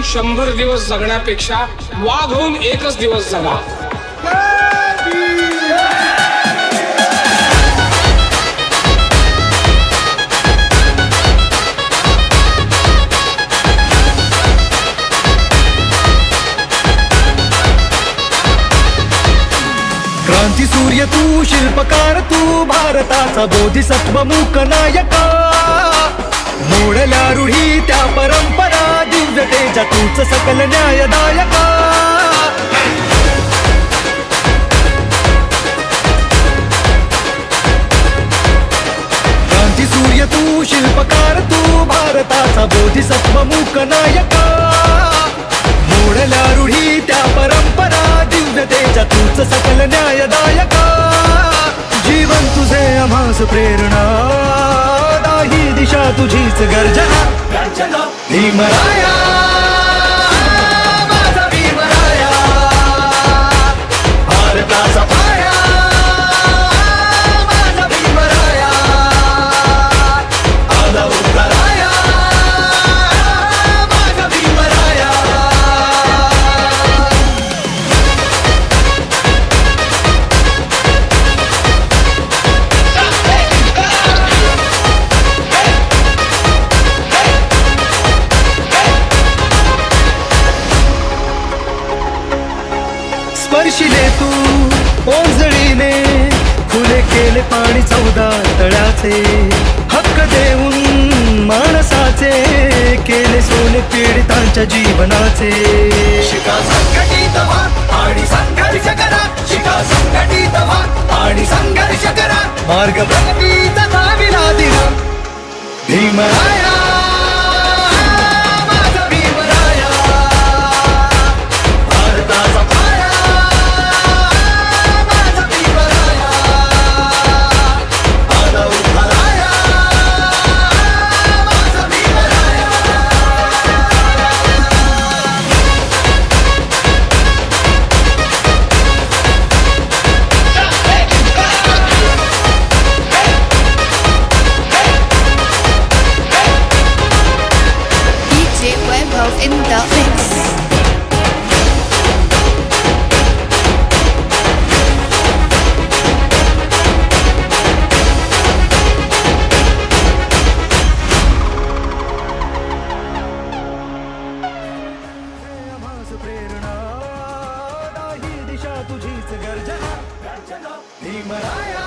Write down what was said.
100 दिवस जगण्यापेक्षा वाघ होऊन एकच दिवस जगा. क्रांती सूर्य तू, शिल्पकार तू, भारताचा बोधिसत्व मूक नायका. मोडल्या रूढी त्या परंपरा, दिव्यतेच्या तूच सकल न्यायदायका. क्रांती सूर्य तू, शिल्पकार तू, भारताचा बोधिसत्व मूक नायका. मोडल्या रूढी त्या परंपरा, दिव्यतेच्या तूच सकल न्यायदायका. जीवन तुझे आम्हास प्रेरणा, दाही दिशा तुझीच गर्जना. भीमराया माझा भीमराया, भारताचा पाया माझा भीमराया. आला उतराया माझा भीमराया. स्पर्शिले तू ओंजळीने, खुले केले पाणी 14 तळ्याचे. हक्क देऊन माणसाचे, केले सोने पीडितांच्या जीवनाचे. शिका संघटित व्हा आणि संघर्ष करा, शिका संघटित व्हा आणि संघर्ष करा. मार्ग प्रगतीचा दाविला दिला. भीमराया माझा भीमराया, भारताचा पाया माझा भीमराया. आला उतराया माझा Bhimraya. DJ Webhoff in the mix. आम्हास प्रेरणा, दाही दिशा तुझीच गर्जना. भीमराया